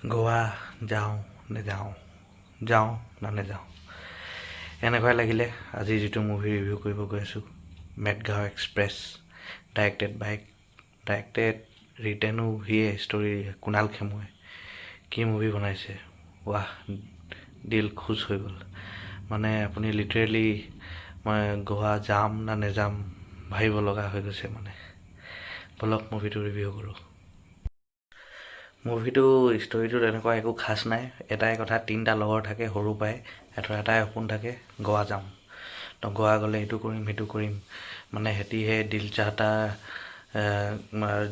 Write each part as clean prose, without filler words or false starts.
গোৱা যাওঁ যাওঁ নাযাওঁ এনেকুৱাই লাগিলে আজি যিটো মুভি ৰিভিউ কৰিব গৈ আছোঁ মেঘগাঁও এক্সপ্ৰেছ ডাইৰেক্টেড ৰিটেনো সিয়ে ষ্টৰী কুণাল খেমুৱে কি মুভি বনাইছে ৱাহ দিল খুচ হৈ গ'ল মানে আপুনি লিটাৰেলি মই গোৱা যাম না নেযাম ভাবিব লগা হৈ গৈছে মানে বলক মুভিটো ৰিভিউ কৰোঁ মুভিটো ষ্টৰিটোত এনেকুৱা একো খাছ নাই এটাই কথা তিনিটা লগৰ থাকে সৰু পাই এটাই সপোন থাকে গোৱা যাম তো গোৱা গ'লে এইটো কৰিম সেইটো কৰিম মানে সেতিহে দিল চাহতা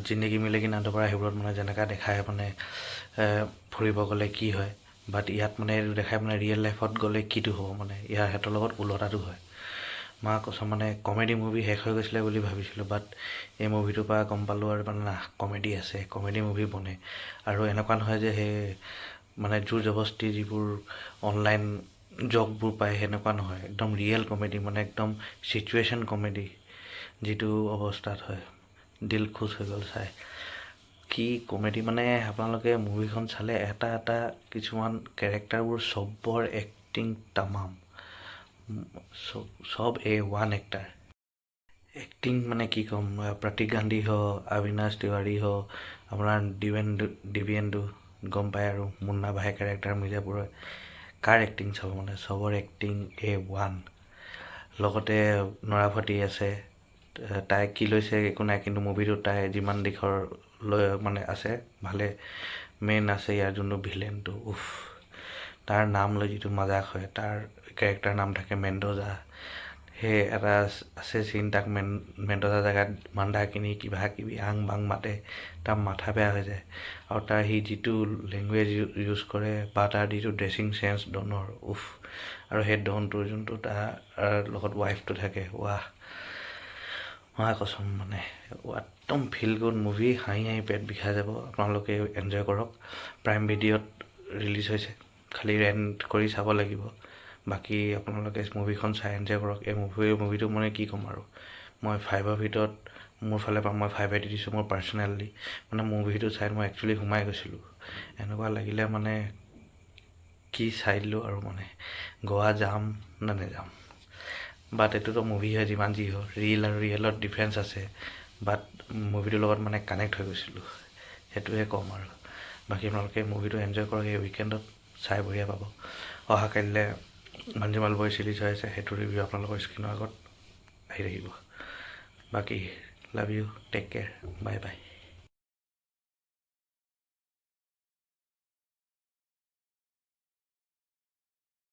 জিন্দগী মিলেগি না দুবাৰা সেইবোৰত মানে যেনেকুৱা দেখায় মানে ফুৰিব গ'লে কি হয় বাট ইয়াত মানে এইটো দেখায় মানে ৰিয়েল লাইফত গ'লে কিটো হ'ব মানে ইয়াৰ সিহঁতৰ লগত ওলোটাটো হয় মা কৈছোঁ মানে কমেডি মুভি শেষ হৈ গৈছিলে বুলি ভাবিছিলোঁ বাট এই মুভিটোৰ পৰা গম পালোঁ আৰু মানে না কমেডি আছে কমেডি মুভি বনে আৰু এনেকুৱা নহয় যে সেই মানে জোৰ জবস্তি যিবোৰ অনলাইন জকবোৰ পায় সেনেকুৱা নহয় একদম ৰিয়েল কমেডি মানে একদম চিটুৱেশ্যন কমেডি যিটো অৱস্থাত হয় দিল খুচ হৈ গ'ল চাই কি কমেডি মানে আপোনালোকে মুভিখন চালে এটা কিছুমান কেৰেক্টাৰবোৰ চবৰ এক্টিং তামাম সব A1 এক্টাৰ এক্টিং মানে কি ক'ম প্ৰতীক গান্ধী অবিনাশ তিৱাৰী আপোনাৰ দিব্যেন্দু গম পায় আৰু মুন্না ভাই কেৰেক্টাৰ মিৰ্জাপুৰৰ কাৰ এক্টিং চাব মানে চবৰ এক্টিং A1 লগতে নৰাভটি আছে তাই কি লৈছে একো নাই কিন্তু মুভিটোত তাই যিমান দিশৰ লৈ মানে আছে ভালে মেইন আছে ইয়াৰ যোনটো ভিলেনটো তাৰ নাম লৈ যিটো মজাক হয় তাৰ কেৰেক্টাৰ নাম থাকে মেণ্ডোজা সেই এটা আছে চিন তাক মেণ্ডোজা জেগাত মান্দা কিনি কিবা কিবি আং বাং মাতে তাৰ মাথা বেয়া হৈ যায় আৰু তাৰ সি যিটো লেংগুৱেজ ইউজ কৰে বা তাৰ যিটো ড্ৰেছিং চেন্স ডনৰ আৰু সেই ডনটোৰ যোনটো তাৰ লগত ৱাইফটো থাকে ৱাহ কচম মানে একদম ফিল গুড মুভি হাঁহি পেট বিষাই যাব আপোনালোকে এনজয় কৰক প্ৰাইম ভিডিঅ'ত ৰিলিজ হৈছে খালি ৰেণ্ট কৰি চাব লাগিব বাকী আপোনালোকে মুভিখন চাই এনজয় কৰক এই মুভিটো মানে কি ক'ম আৰু মই 5ৰ ভিতৰত মোৰ ফালৰ পৰা মই 5 দি দিছোঁ মোৰ পাৰ্চনেলি মানে মুভিটো চাই মই একচুৱেলি সোমাই গৈছিলোঁ এনেকুৱা লাগিলে মানে কি চাই দিলোঁ আৰু মানে গোৱা যাম না নেযাম বাট এইটোতো মুভি হয় যিমান যি হয় ৰিয়েল আৰু ৰিয়েলত ডিফাৰেঞ্চ আছে বাট মুভিটোৰ লগত মানে কানেক্ট হৈ গৈছিলোঁ সেইটোৱে ক'ম আৰু বাকী আপোনালোকে মুভিটো এনজয় কৰক এই উইকেণ্ডত চাই বঢ়িয়া পাব অহা কাইলৈ মঞ্জুমাল বয় ৰিলিজ হৈ আছে সেইটো ৰিভিউ আপোনালোকৰ স্ক্ৰীণৰ আগত আহি থাকিব বাকী love you take care by